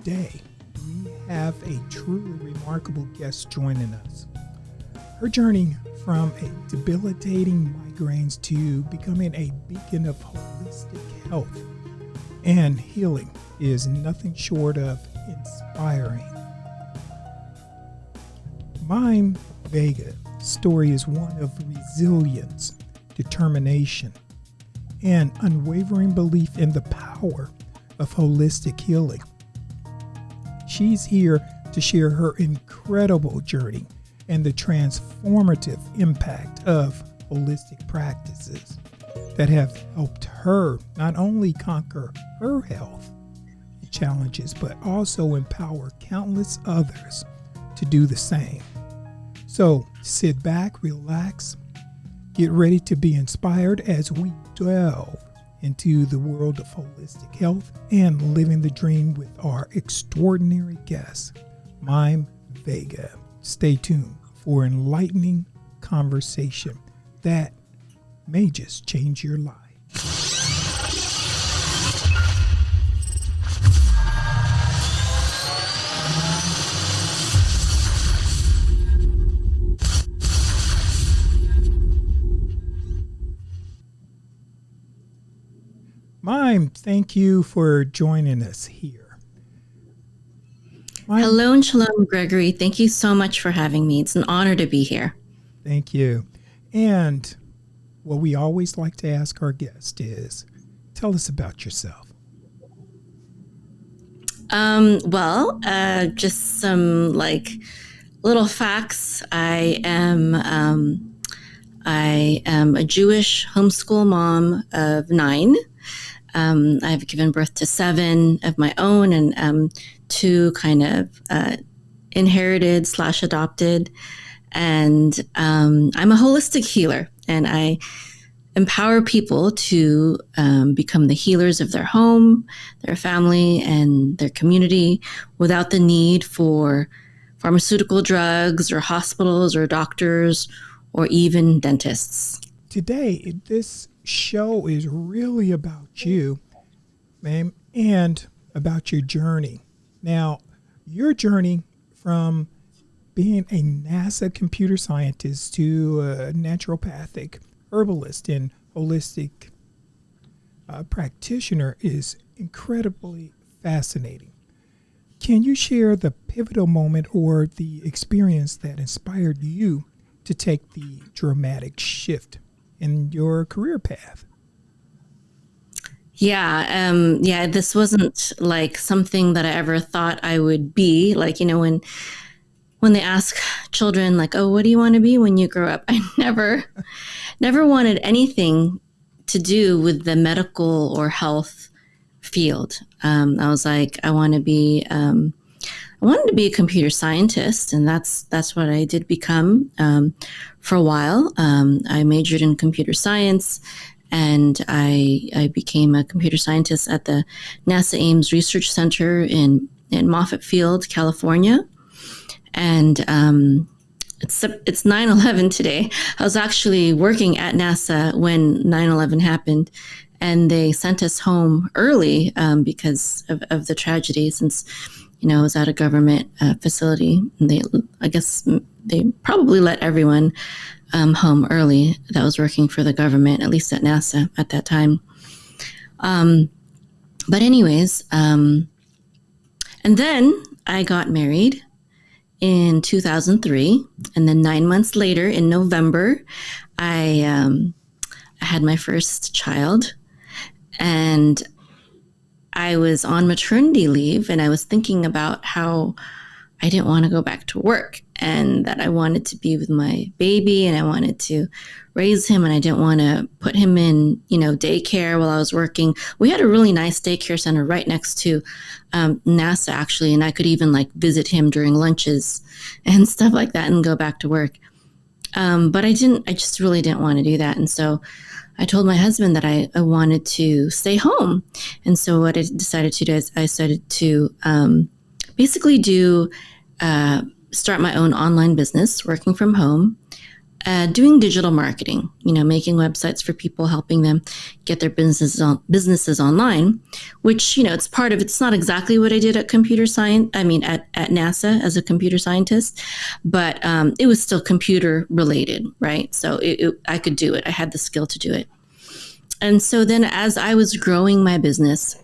Today, we have a truly remarkable guest joining us. Her journey from a debilitating migraines to becoming a beacon of holistic health and healing is nothing short of inspiring. Mime Vega's story is one of resilience, determination, and unwavering belief in the power of holistic healing. She's here to share her incredible journey and the transformative impact of holistic practices that have helped her not only conquer her health challenges, but also empower countless others to do the same. So sit back, relax, get ready to be inspired as we delve into the world of holistic health and living the dream with our extraordinary guest, Mime Vega. Stay tuned for enlightening conversation that may just change your life. Mime, thank you for joining us here. Mime, hello and shalom, Gregory. Thank you so much for having me. It's an honor to be here. Thank you. And what we always like to ask our guests is, tell us about yourself. Just some little facts. I am a Jewish homeschool mom of 9. I've given birth to 7 of my own and 2 kind of inherited / adopted. And I'm a holistic healer, and I empower people to become the healers of their home, their family, and their community without the need for pharmaceutical drugs or hospitals or doctors or even dentists. Today, this show is really about you, ma'am, and about your journey. Now, your journey from being a NASA computer scientist to a naturopathic herbalist and holistic practitioner is incredibly fascinating. Can you share the pivotal moment or the experience that inspired you to take the dramatic shift in your career path? Yeah, this wasn't something that I ever thought I would be. When they ask children, oh, what do you want to be when you grow up? I never wanted anything to do with the medical or health field. I was like, I wanted to be a computer scientist, and that's what I did become for a while. I majored in computer science, and I became a computer scientist at the NASA Ames Research Center in Moffett Field, California. And it's 9/11 today. I was actually working at NASA when 9/11 happened, and they sent us home early because of the tragedy, since I was at a government facility. And they probably let everyone home early that was working for the government, at least at NASA at that time. But anyways, and then I got married in 2003, and then 9 months later, in November, I had my first child, and I was on maternity leave, and I was thinking about how I didn't want to go back to work, and that I wanted to be with my baby, and I wanted to raise him, and I didn't want to put him in, daycare while I was working. We had a really nice daycare center right next to NASA, actually, and I could even visit him during lunches and stuff like that and go back to work. But I just really didn't want to do that. And so I told my husband that I wanted to stay home. And so what I decided to do is I started to basically start my own online business, working from home. doing digital marketing, making websites for people, helping them get their businesses online, which, it's part of, it's not exactly what I did at computer science. I mean, at NASA as a computer scientist, but it was still computer related, right? So I could do it. I had the skill to do it. And so then as I was growing my business,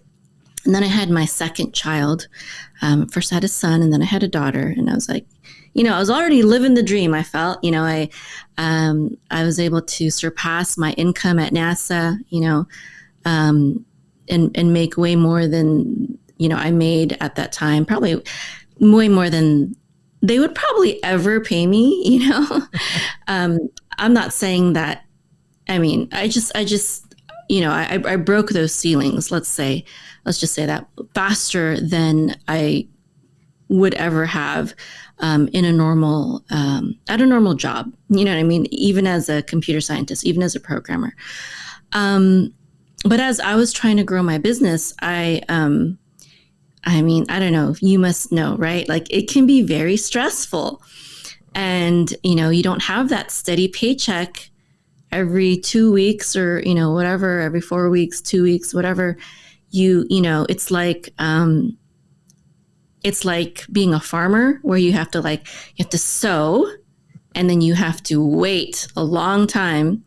and then I had my second child, first I had a son and then I had a daughter, and I was like, I was already living the dream. I felt, I was able to surpass my income at NASA, and make way more than, I made at that time, probably way more than they would probably ever pay me, I'm not saying that. I mean, I just, I broke those ceilings, let's just say that, faster than I would ever have in a normal, at a normal job. You know what I mean? Even as a computer scientist, even as a programmer. But as I was trying to grow my business, I mean, I don't know, you must know, right? Like, it can be very stressful, and, you don't have that steady paycheck every 2 weeks or, whatever, every 4 weeks, 2 weeks, whatever. It's like being a farmer, where you have to sow, and then you have to wait a long time.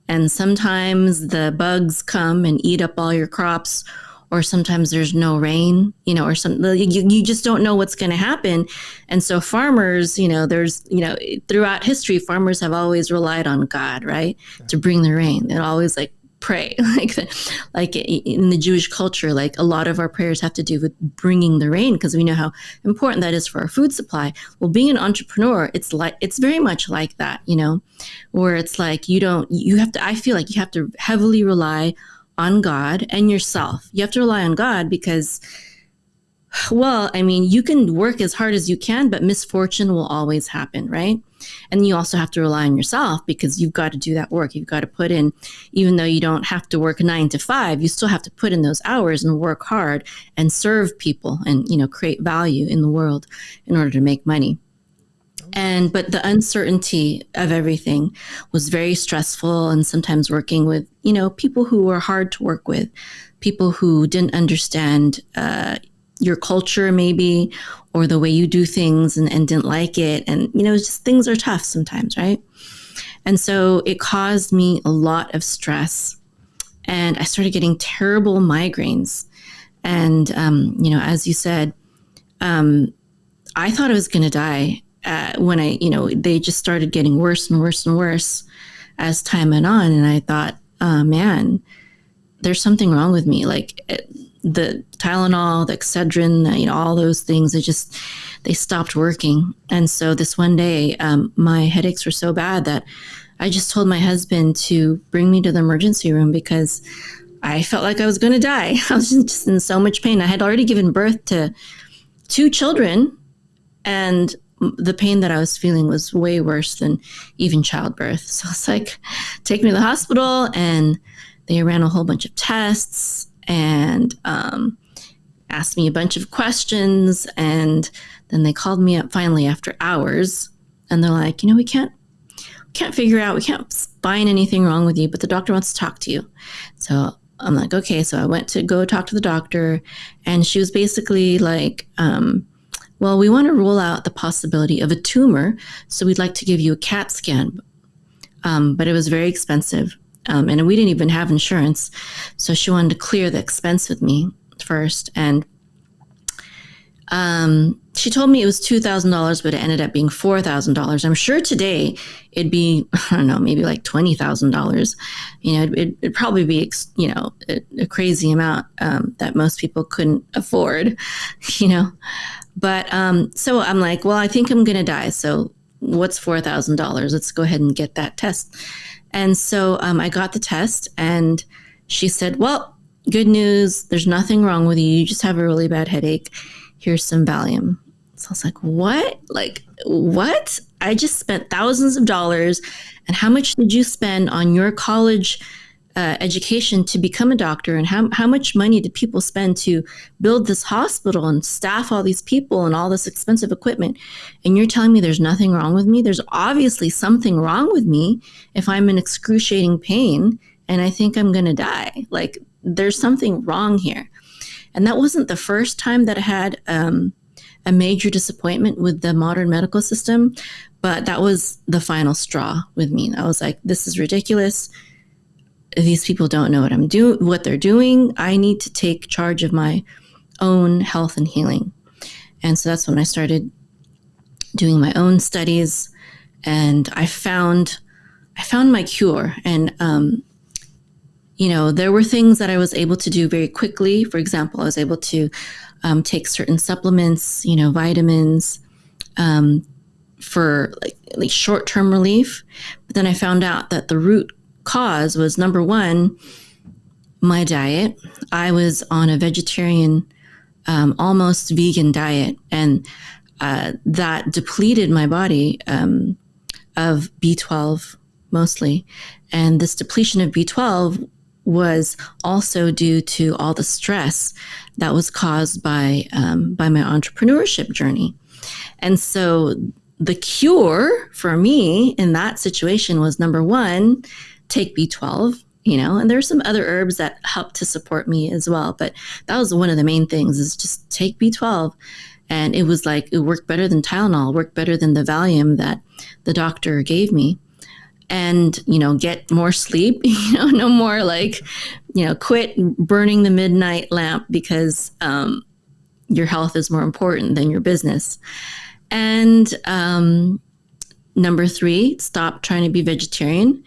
And sometimes the bugs come and eat up all your crops, or sometimes there's no rain, or you just don't know what's going to happen. And so farmers, throughout history, farmers have always relied on God, right? To bring the rain. They'll always pray, like in the Jewish culture, like a lot of our prayers have to do with bringing the rain, because we know how important that is for our food supply. Well, being an entrepreneur, it's very much like that, where it's like I feel like you have to heavily rely on God and yourself. You have to rely on God because, well, I mean, you can work as hard as you can, but misfortune will always happen, right? And you also have to rely on yourself, because you've got to do that work. You've got to put in, even though you don't have to work 9 to 5, you still have to put in those hours and work hard and serve people and, create value in the world in order to make money. But the uncertainty of everything was very stressful, and sometimes working with, people who were hard to work with, people who didn't understand your culture maybe, or the way you do things, and didn't like it. And, just things are tough sometimes, right? And so it caused me a lot of stress, and I started getting terrible migraines. And, as you said, I thought I was going to die when they just started getting worse and worse and worse as time went on. And I thought, oh, man, there's something wrong with me. Like, the Tylenol, the Excedrin, all those things, they stopped working. And so this one day, my headaches were so bad that I just told my husband to bring me to the emergency room, because I felt like I was going to die. I was just in so much pain. I had already given birth to 2 children, and the pain that I was feeling was way worse than even childbirth. So it's like, take me to the hospital, and they ran a whole bunch of tests and asked me a bunch of questions. And then they called me up finally after hours, and they're like, we can't figure out, we can't find anything wrong with you, but the doctor wants to talk to you. So I'm like, okay. So I went to go talk to the doctor, and she was basically like, well, we want to rule out the possibility of a tumor, so we'd like to give you a CAT scan. But it was very expensive. And we didn't even have insurance. So she wanted to clear the expense with me first. And she told me it was $2,000, but it ended up being $4,000. I'm sure today it'd be, I don't know, maybe like $20,000. It'd probably be, a crazy amount that most people couldn't afford, But so I'm like, well, I think I'm going to die. So what's $4,000? Let's go ahead and get that test. And so I got the test, and she said, well, good news. There's nothing wrong with you. You just have a really bad headache. Here's some Valium. So I was like, what? Like, what? I just spent thousands of dollars. And how much did you spend on your college education to become a doctor, and how much money did people spend to build this hospital and staff all these people and all this expensive equipment, and you're telling me there's nothing wrong with me? There's obviously something wrong with me if I'm in excruciating pain and I think I'm going to die. Like, there's something wrong here. And that wasn't the first time that I had a major disappointment with the modern medical system, but that was the final straw with me. I was like, this is ridiculous. These people don't know what they're doing. I need to take charge of my own health and healing. And so that's when I started doing my own studies, and I found my cure. And, there were things that I was able to do very quickly. For example, I was able to take certain supplements, vitamins, for like short-term relief. But then I found out that the root cause was, number one, my diet. I was on a vegetarian, almost vegan diet, and that depleted my body of B12 mostly. And this depletion of B12 was also due to all the stress that was caused by my entrepreneurship journey. And so the cure for me in that situation was, number one, take B12, and there's some other herbs that help to support me as well. But that was one of the main things, is just take B12. And it was like, it worked better than Tylenol, worked better than the Valium that the doctor gave me. And, get more sleep, no more quit burning the midnight lamp because your health is more important than your business. And number three, stop trying to be vegetarian.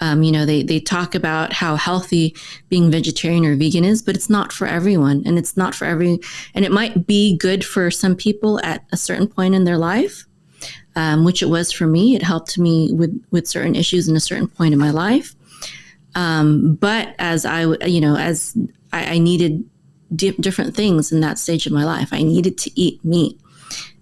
They talk about how healthy being vegetarian or vegan is, but it's not for everyone. And it's not for and it might be good for some people at a certain point in their life, which it was for me. It helped me with certain issues in a certain point in my life. But as I needed different things in that stage of my life, I needed to eat meat.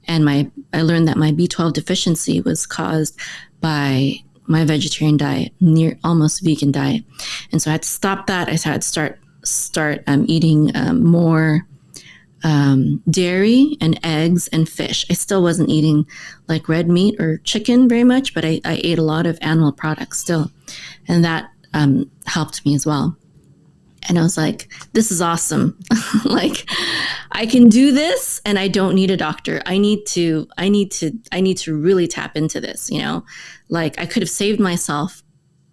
And I learned that my B12 deficiency was caused by my vegetarian diet, near almost vegan diet. And so I had to stop that. I had to start eating more dairy and eggs and fish. I still wasn't eating like red meat or chicken very much, but I ate a lot of animal products still. And that helped me as well. And I was like, this is awesome. Like, I can do this and I don't need a doctor. I need to really tap into this, Like, I could have saved myself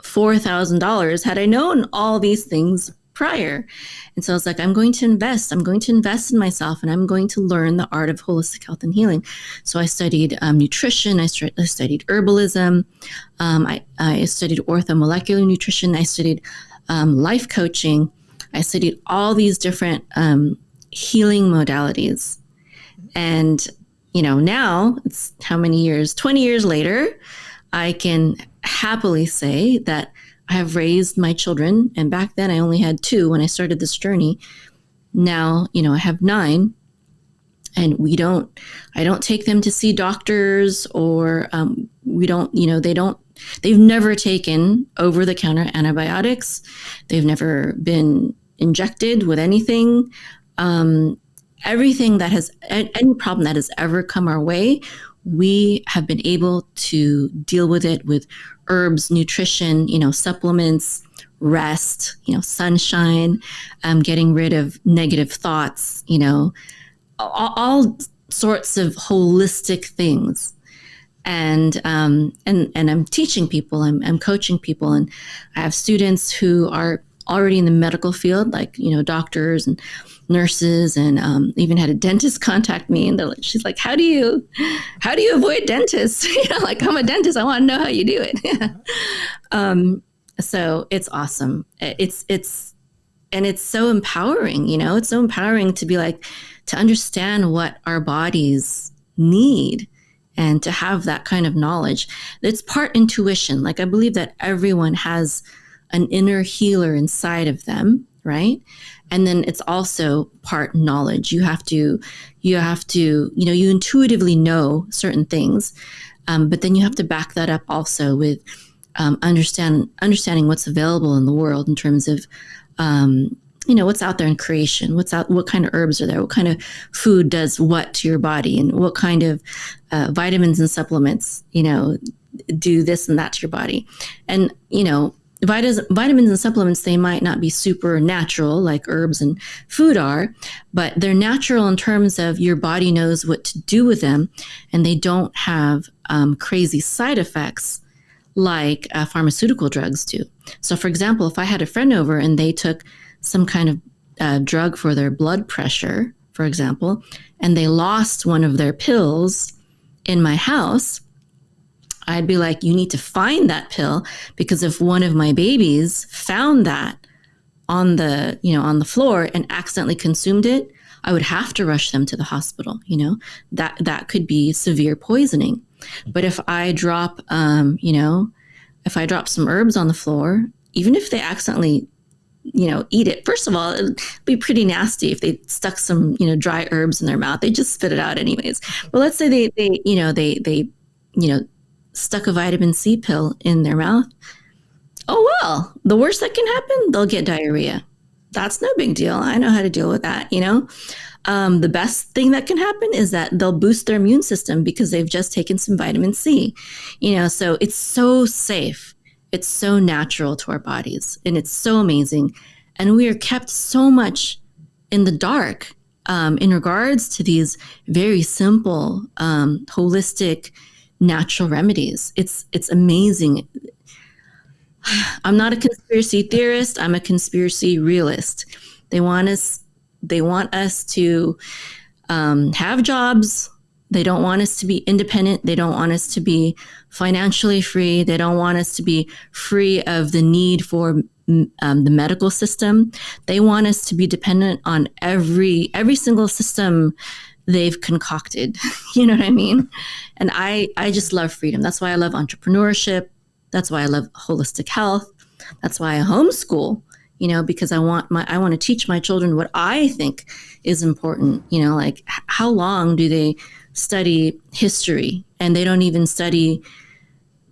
$4,000 had I known all these things prior. And so I was like, I'm going to invest in myself, and I'm going to learn the art of holistic health and healing. So I studied nutrition. I studied herbalism. I studied orthomolecular nutrition. I studied life coaching. I studied all these different healing modalities. And, now it's how many years? 20 years later, I can happily say that I have raised my children. And back then I only had 2 when I started this journey. Now, I have 9, and I don't take them to see doctors, or they've never taken over-the-counter antibiotics. They've never been injected with anything. Everything that any problem that has ever come our way, we have been able to deal with it with herbs, nutrition, supplements, rest, sunshine, getting rid of negative thoughts, all sorts of holistic things. And I'm teaching people, I'm coaching people, and I have students who are already in the medical field, like, doctors and nurses, and even had a dentist contact me, and she's like, how do you avoid dentists? Like, I'm a dentist, I want to know how you do it. So it's awesome. It's so empowering, it's so empowering to be like, to understand what our bodies need, and to have that kind of knowledge. It's part intuition. Like, I believe that everyone has an inner healer inside of them, right? And then it's also part knowledge. You have to, you intuitively know certain things, but then you have to back that up also with understanding what's available in the world in terms of, what's out there in creation, what kind of herbs are there, what kind of food does what to your body, and what kind of vitamins and supplements, do this and that to your body. And, vitamins and supplements, they might not be super natural like herbs and food are, but they're natural in terms of your body knows what to do with them, and they don't have crazy side effects like pharmaceutical drugs do. So, for example, if I had a friend over and they took some kind of drug for their blood pressure, for example, and they lost one of their pills in my house, I'd be like, you need to find that pill, because if one of my babies found that on the floor and accidentally consumed it, I would have to rush them to the hospital. That could be severe poisoning. But if I drop, some herbs on the floor, even if they accidentally, eat it, first of all, it'd be pretty nasty if they stuck some, dry herbs in their mouth. They just spit it out anyways. But let's say they stuck a vitamin C pill in their mouth. Oh, well, the worst that can happen, they'll get diarrhea. That's no big deal. I know how to deal with that, The best thing that can happen is that they'll boost their immune system because they've just taken some vitamin C, so it's so safe. It's so natural to our bodies, and it's so amazing. And we are kept so much in the dark in regards to these very simple, holistic, natural remedies. It's amazing. I'm not a conspiracy theorist. I'm a conspiracy realist. They want us to have jobs. They don't want us to be independent. They don't want us to be financially free. They don't want us to be free of the need for the medical system. They want us to be dependent on every single system they've concocted. You know what I mean? And I just love freedom. That's why I love entrepreneurship. That's why I love holistic health. That's why I homeschool, because I want to teach my children what I think is important. Like how long do they study history, and they don't even study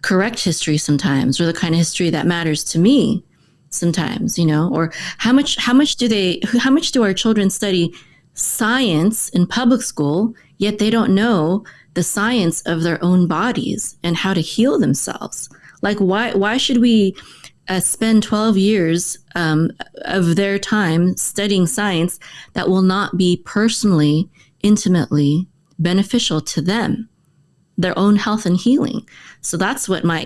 correct history sometimes, or the kind of history that matters to me sometimes, or how much do our children study science in public school, yet they don't know the science of their own bodies and how to heal themselves. Like why should we spend 12 years of their time studying science that will not be personally, intimately beneficial to them, their own health and healing? So that's what my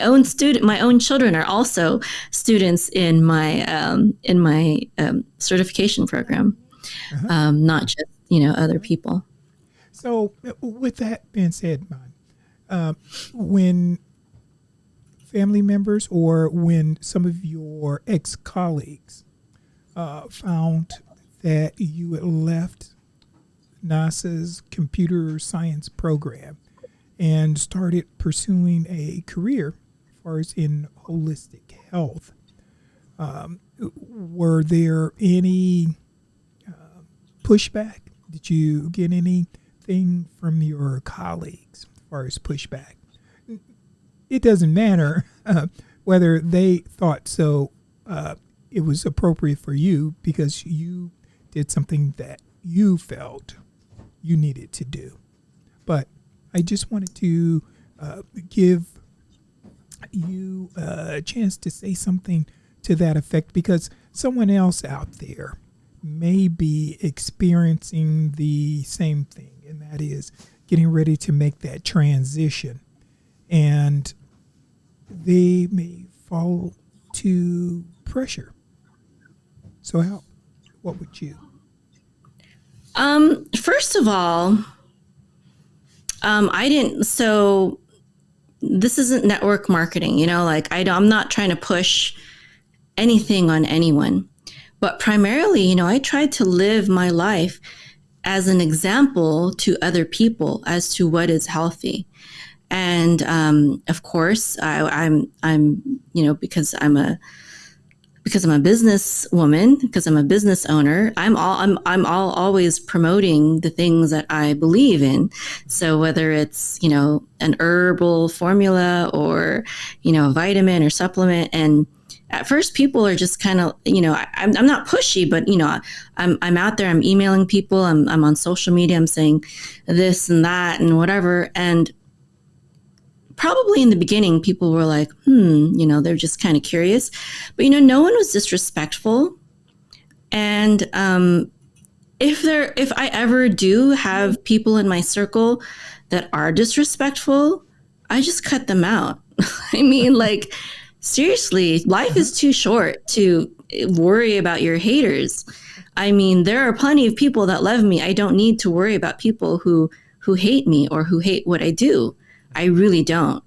own children are also students in my certification program, not just other people. So with that being said, when family members or when some of your ex-colleagues found that you had left NASA's computer science program and started pursuing a career as far as in holistic health, were there any pushback? Did you get anything from your colleagues as far as pushback? It doesn't matter whether they thought so it was appropriate for you, because you did something that you felt you needed to do. But I just wanted to give you a chance to say something to that effect, because someone else out there may be experiencing the same thing, and that is getting ready to make that transition. And they may fall to pressure. So what would you? First of all, so this isn't network marketing, I'm not trying to push anything on anyone, but primarily, I tried to live my life as an example to other people as to what is healthy. And, of course, I'm because I'm because I'm a business woman, because I'm a business owner, I'm always promoting the things that I believe in. So whether it's, an herbal formula or, a vitamin or supplement, and at first people are just kind of, I'm not pushy, but, I'm out there, I'm emailing people, I'm on social media, I'm saying this and that and whatever. And probably in the beginning, people were like, they're just kind of curious. But, no one was disrespectful. And if I ever do have people in my circle that are disrespectful, I just cut them out. I mean, like, seriously, life is too short to worry about your haters. I mean, there are plenty of people that love me. I don't need to worry about people who hate me or who hate what I do. I really don't.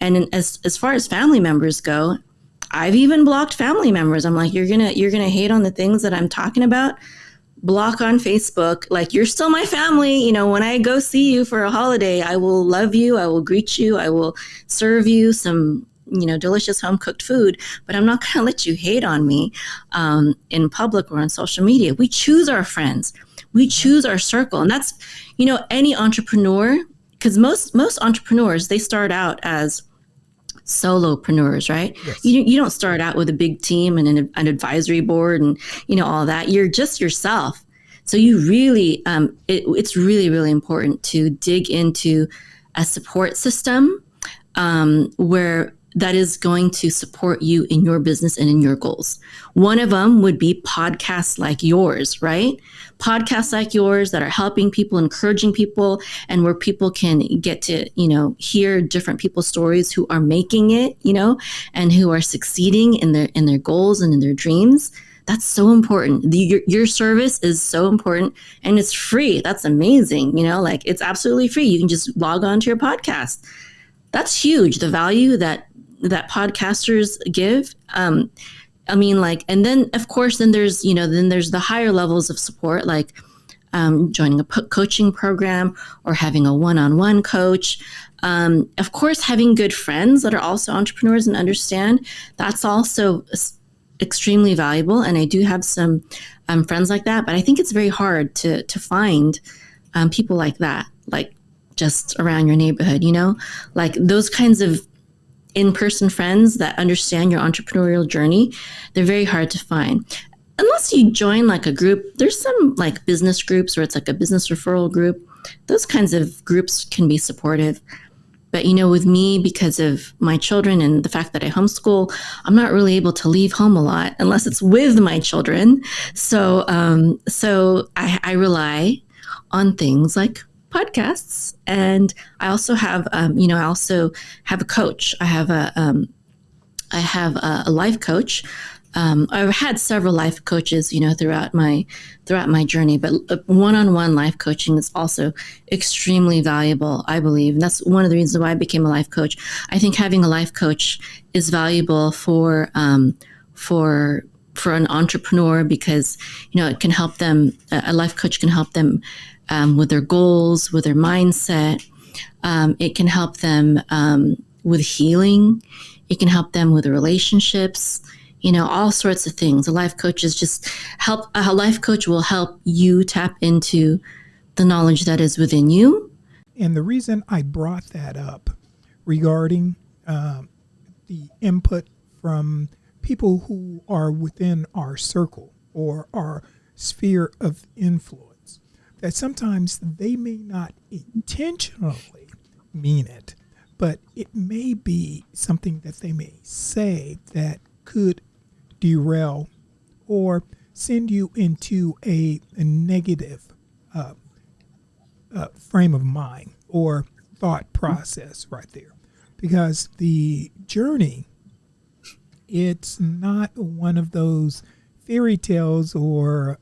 And as far as family members go, I've even blocked family members. I'm like, you're gonna hate on the things that I'm talking about. Block on Facebook. Like, you're still my family. When I go see you for a holiday, I will love you. I will greet you. I will serve you some, delicious home cooked food. But I'm not gonna let you hate on me in public or on social media. We choose our friends. We choose our circle, and that's, any entrepreneur. Because most entrepreneurs, they start out as solopreneurs, right? Yes. You don't start out with a big team and an advisory board and, all that. You're just yourself. So you really, it's really, really important to dig into a support system where that is going to support you in your business and in your goals. One of them would be podcasts like yours, right? Podcasts like yours that are helping people, encouraging people, and where people can get to, hear different people's stories who are making it, and who are succeeding in their goals and in their dreams. That's so important. Your service is so important, and it's free. That's amazing. Like, it's absolutely free. You can just log on to your podcast. That's huge. The value that podcasters give. I mean, like, and then of course, then there's the higher levels of support, like joining a coaching program or having a one-on-one coach. Of course, having good friends that are also entrepreneurs and understand, that's also extremely valuable. And I do have some friends like that, but I think it's very hard to find people like that, like just around your neighborhood, like those kinds of in-person friends that understand your entrepreneurial journey. They're very hard to find. Unless you join like a group, there's some like business groups where it's like a business referral group. Those kinds of groups can be supportive. But, with me, because of my children and the fact that I homeschool, I'm not really able to leave home a lot unless it's with my children. So I rely on things like podcasts. And I also have, a coach. I have a life coach. I've had several life coaches, throughout my journey, but one-on-one life coaching is also extremely valuable, I believe. And that's one of the reasons why I became a life coach. I think having a life coach is valuable for an entrepreneur because, it can help them, a life coach can help them with their goals, with their mindset. It can help them with healing. It can help them with relationships, all sorts of things. A life coach will help you tap into the knowledge that is within you. And the reason I brought that up regarding the input from people who are within our circle or our sphere of influence, that sometimes they may not intentionally mean it, but it may be something that they may say that could derail or send you into a negative frame of mind or thought process right there. Because the journey, it's not one of those fairy tales or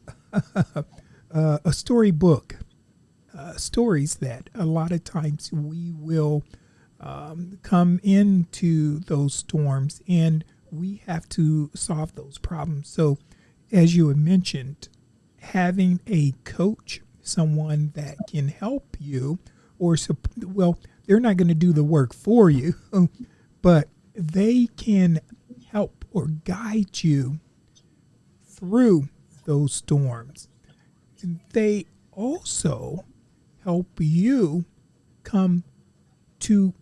a storybook stories that a lot of times we will come into those storms and we have to solve those problems. So as you had mentioned, having a coach, someone that can help you they're not going to do the work for you, but they can help or guide you through those storms. And they also help you come to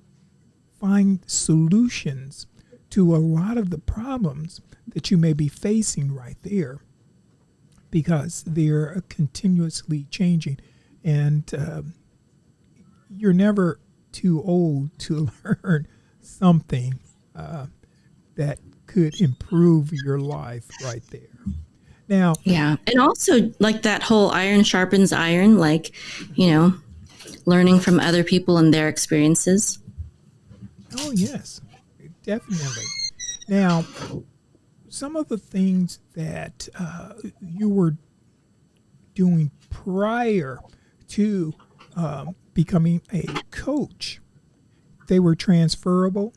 find solutions to a lot of the problems that you may be facing right there, because they're continuously changing. And you're never too old to learn something that could improve your life right there. Now, yeah. And also like that whole iron sharpens iron, like, learning from other people and their experiences. oh yes, definitely. Now, some of the things that you were doing prior to becoming a coach, they were transferable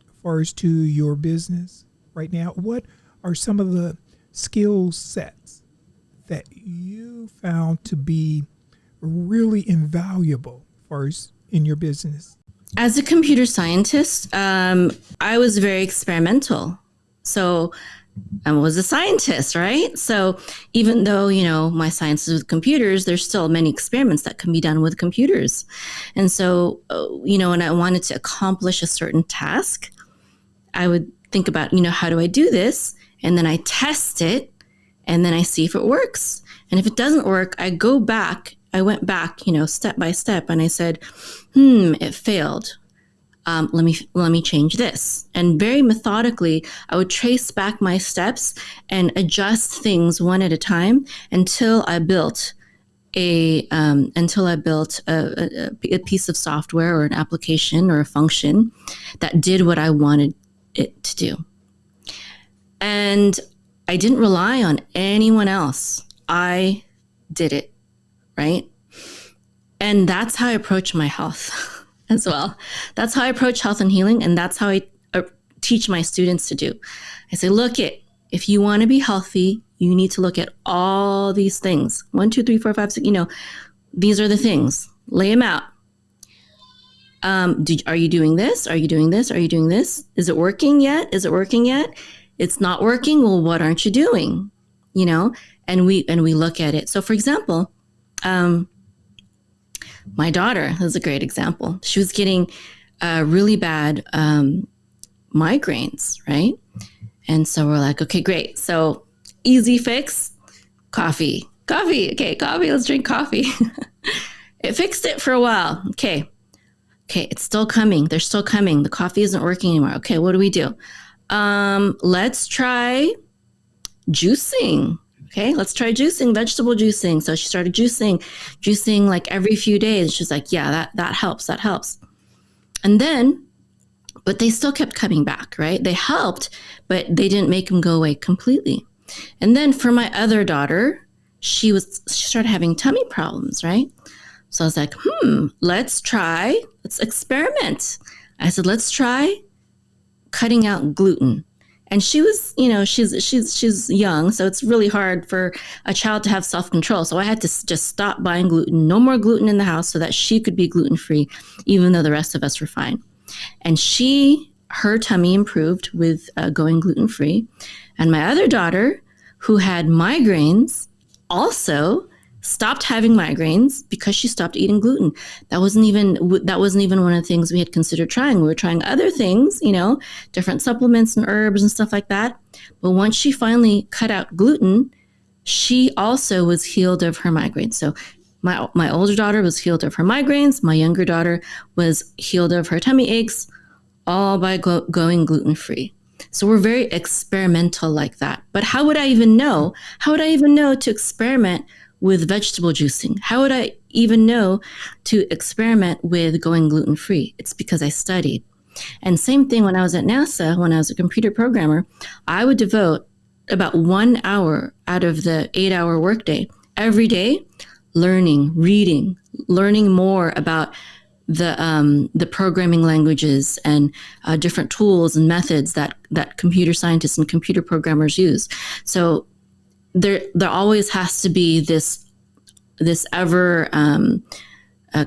as far as to your business right now. What are some of the skill sets that you found to be really invaluable as far as in your business? As a computer scientist, I was very experimental. So I was a scientist, right? So even though, my science is with computers, there's still many experiments that can be done with computers. And so, when I wanted to accomplish a certain task, I would think about, how do I do this? And then I test it, and then I see if it works. And if it doesn't work, I went back, step by step, and I said, it failed. Let me change this. And very methodically, I would trace back my steps and adjust things one at a time until I built a piece of software or an application or a function that did what I wanted it to do. And I didn't rely on anyone else. I did it, right? And that's how I approach my health as well. That's how I approach health and healing. And that's how I teach my students to do. I say, if you want to be healthy, you need to look at all these things. 1, 2, 3, 4, 5, 6, these are the things. Lay them out. Are you doing this? Are you doing this? Are you doing this? Is it working yet? Is it working yet? It's not working. Well, what aren't you doing? And we look at it. So for example, my daughter is a great example. She was getting really bad migraines, right? And so we're like, okay, great. So easy fix, coffee. Okay, coffee. Let's drink coffee. It fixed it for a while. Okay, it's still coming. They're still coming. The coffee isn't working anymore. Okay, what do we do? Let's try juicing. Okay, let's try juicing, vegetable juicing. So she started juicing like every few days. She's like, yeah, that helps. And then, but they still kept coming back, right? They helped, but they didn't make them go away completely. And then for my other daughter, she started having tummy problems, right? So I was like, let's experiment. I said, let's try cutting out gluten. And she was, she's young, so it's really hard for a child to have self-control. So I had to just stop buying gluten, no more gluten in the house so that she could be gluten-free, even though the rest of us were fine. And her tummy improved with going gluten-free. And my other daughter, who had migraines, also stopped having migraines because she stopped eating gluten. That wasn't even one of the things we had considered trying. We were trying other things, different supplements and herbs and stuff like that. But once she finally cut out gluten, she also was healed of her migraines. So my older daughter was healed of her migraines. My younger daughter was healed of her tummy aches, all by going gluten-free. So we're very experimental like that. But how would I even know? How would I even know to experiment with vegetable juicing? How would I even know to experiment with going gluten-free? It's because I studied. And same thing when I was at NASA, when I was a computer programmer, I would devote about 1 hour out of the 8-hour workday every day, learning, reading, learning more about the programming languages and different tools and methods that computer scientists and computer programmers use. So there always has to be this ever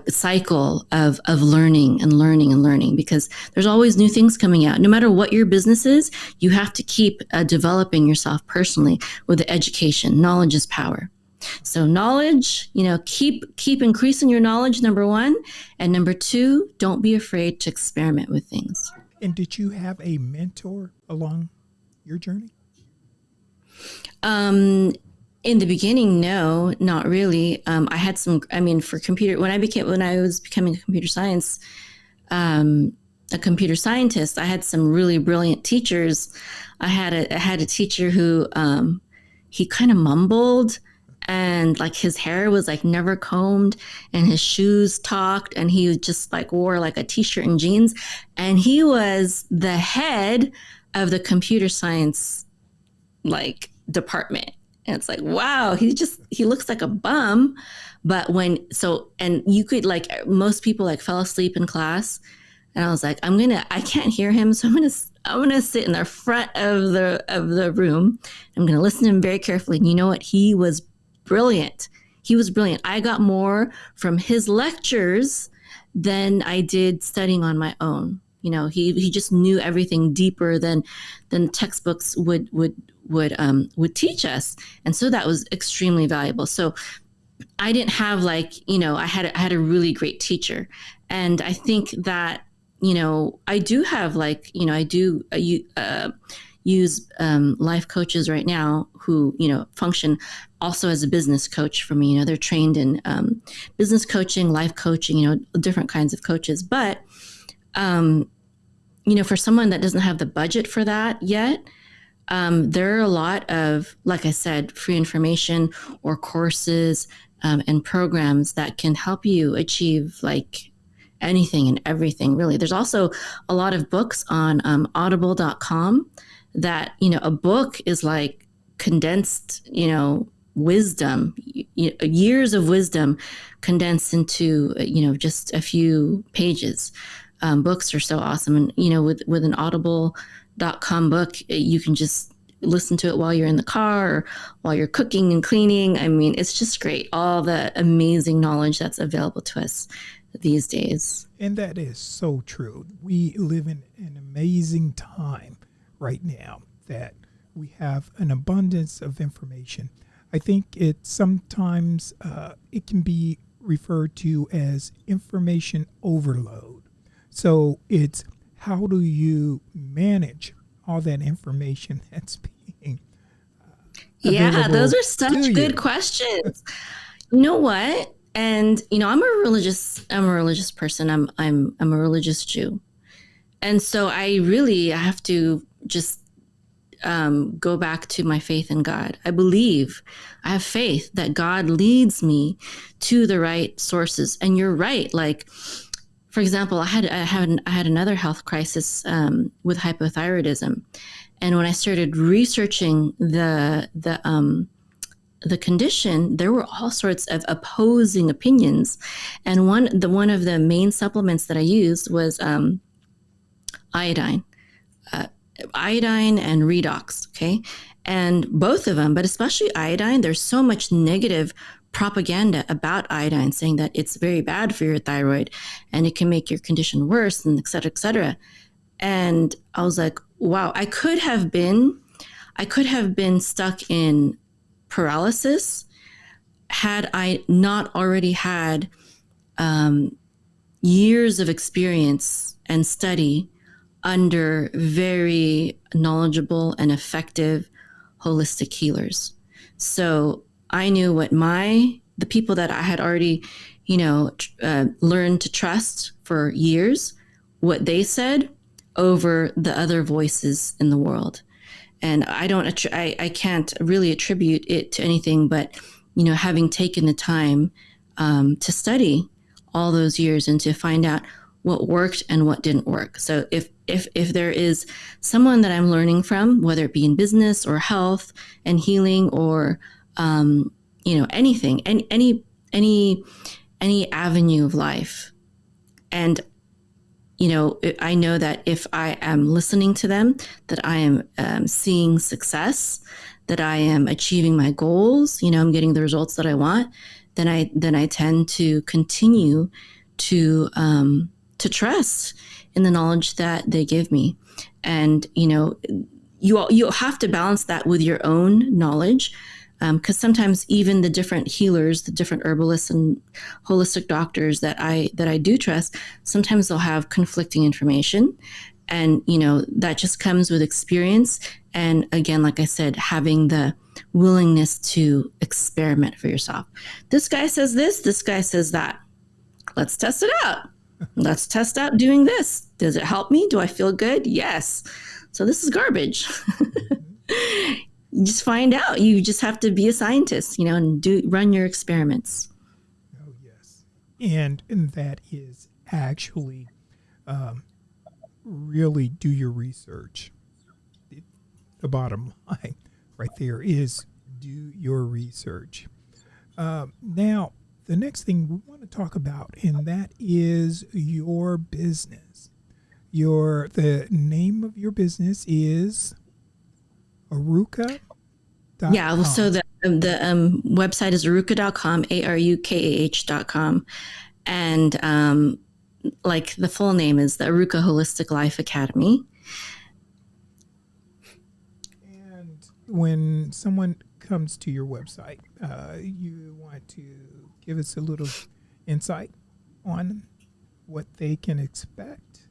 cycle of learning and learning and learning, because there's always new things coming out. No matter what your business is, you have to keep developing yourself personally with the education. Knowledge is power. So knowledge, keep increasing your knowledge, number one. And number two, don't be afraid to experiment with things. And did you have a mentor along your journey? In the beginning, no, not really. I had some, for computer, when I was becoming a computer scientist, I had some really brilliant teachers. I had a teacher who, he kind of mumbled, and like his hair was like never combed, and his shoes talked, and he just like wore like a t-shirt and jeans, and he was the head of the computer science department. And it's like, wow, he looks like a bum. But and you could most people fell asleep in class. And I was like, I can't hear him. So I'm going to sit in the front of the room. I'm going to listen to him very carefully. And you know what? He was brilliant. I got more from his lectures than I did studying on my own. He just knew everything deeper than textbooks would teach us. And so that was extremely valuable. So I didn't have I had a really great teacher. And I think that, I do have use life coaches right now who, function also as a business coach for me. They're trained in business coaching, life coaching, different kinds of coaches. But, for someone that doesn't have the budget for that yet, there are a lot of, like I said, free information or courses and programs that can help you achieve anything and everything, really. There's also a lot of books on audible.com that, a book is like condensed, wisdom, years of wisdom condensed into, just a few pages. Books are so awesome. And, with an audible.com book, you can just listen to it while you're in the car or while you're cooking and cleaning. It's just great. All the amazing knowledge that's available to us these days. And that is so true. We live in an amazing time right now that we have an abundance of information. I think sometimes it can be referred to as information overload. So it's how do you manage all that information that's being yeah, those are such good questions. You know what? And I'm a religious person. I'm a religious Jew, and so I have to just go back to my faith in God. I have faith that God leads me to the right sources. And you're right. For example, I had another health crisis with hypothyroidism, and when I started researching the condition, there were all sorts of opposing opinions, and one of the main supplements that I used was iodine and redox. Okay, and both of them, but especially iodine, there's so much negative propaganda about iodine saying that it's very bad for your thyroid and it can make your condition worse, and et cetera, et cetera. And I was like, wow, I could have been stuck in paralysis had I not already had years of experience and study under very knowledgeable and effective holistic healers. So I knew what the people that I had already, learned to trust for years, what they said over the other voices in the world. And I can't really attribute it to anything but, having taken the time to study all those years and to find out what worked and what didn't work. So if there is someone that I'm learning from, whether it be in business or health and healing or anything, any avenue of life. And, I know that if I am listening to them, that I am seeing success, that I am achieving my goals, I'm getting the results that I want, then I tend to continue to trust in the knowledge that they give me. And, you have to balance that with your own knowledge. Because sometimes even the different healers, the different herbalists and holistic doctors that I do trust, sometimes they'll have conflicting information. And, that just comes with experience. And again, like I said, having the willingness to experiment for yourself. This guy says this guy says that. Let's test it out. Let's test out doing this. Does it help me? Do I feel good? Yes. So this is garbage. You just find out. You just have to be a scientist, and run your experiments. Oh, yes. And that is actually really do your research. The bottom line right there is do your research. Now, the next thing we want to talk about, and that is your business. The name of your business is Aruka.com. Yeah, so the website is aruka.com, ARUKAH.com. And like the full name is the Aruka Holistic Life Academy. And when someone comes to your website, you want to give us a little insight on what they can expect?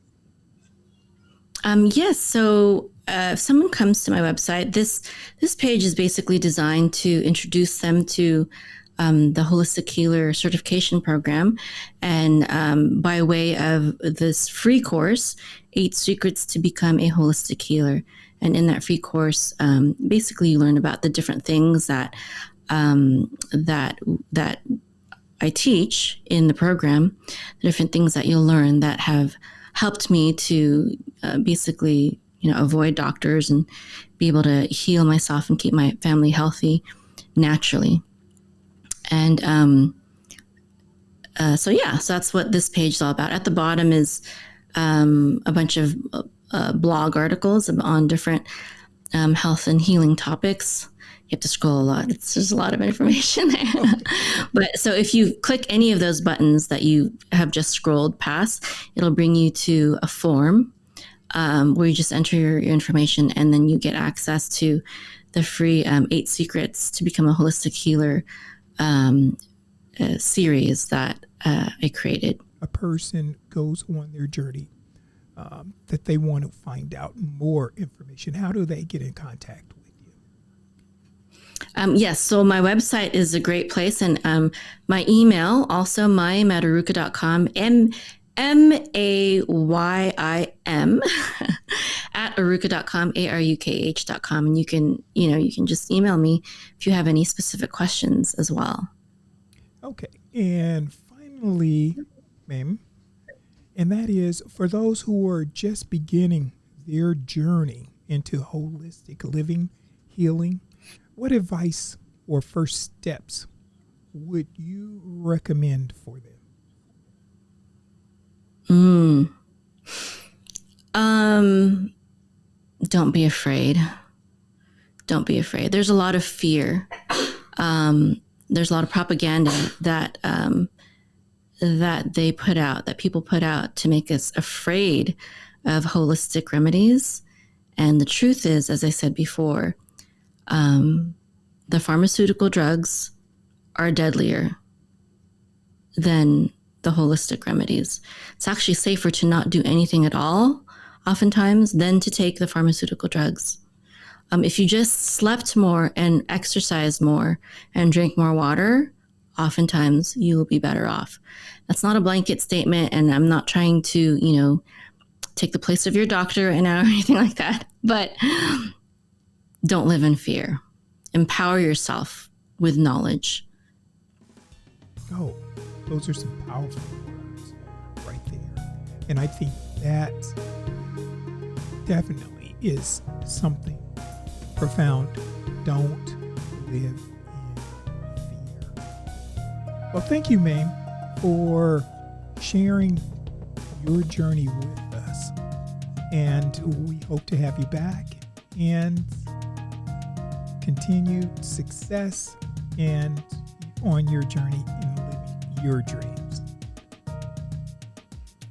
Yes. So if someone comes to my website, this page is basically designed to introduce them to the Holistic Healer Certification Program. And by way of this free course, 8 Secrets to Become a Holistic Healer. And in that free course, basically you learn about the different things that I teach in the program, the different things that you'll learn that have helped me to basically, avoid doctors and be able to heal myself and keep my family healthy naturally. And so that's what this page is all about. At the bottom is a bunch of blog articles on different health and healing topics. You have to scroll a lot. There's a lot of information there. But so if you click any of those buttons that you have just scrolled past, it'll bring you to a form where you just enter your information, and then you get access to the free 8 Secrets to Become a Holistic Healer series that I created. A person goes on their journey that they want to find out more information. How do they get in contact with you? Yes, so my website is a great place, and my email also mime@aruka.com, MAYIM at aruka.com, ARUKH.com, and you can just email me if you have any specific questions as well. Okay, and finally, ma'am, and that is for those who are just beginning their journey into holistic living, healing, what advice or first steps would you recommend for them? Don't be afraid. Don't be afraid. There's a lot of fear. There's a lot of propaganda that they put out, that people put out to make us afraid of holistic remedies. And the truth is, as I said before, the pharmaceutical drugs are deadlier than the holistic remedies. It's actually safer to not do anything at all, oftentimes, than to take the pharmaceutical drugs. If you just slept more and exercised more and drank more water, oftentimes you will be better off. That's not a blanket statement, and I'm not trying to, take the place of your doctor and anything like that. But don't live in fear. Empower yourself with knowledge. Oh, those are some powerful words right there. And I think that definitely is something profound. Don't live in fear. Well, thank you, ma'am, for sharing your journey with us. And we hope to have you back and continued success and on your journey in living your dreams.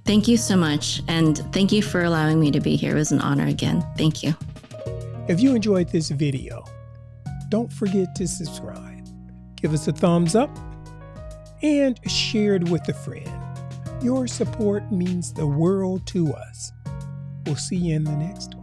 Thank you so much. And thank you for allowing me to be here. It was an honor again. Thank you. If you enjoyed this video, don't forget to subscribe, give us a thumbs up, and share it with a friend. Your support means the world to us. We'll see you in the next one.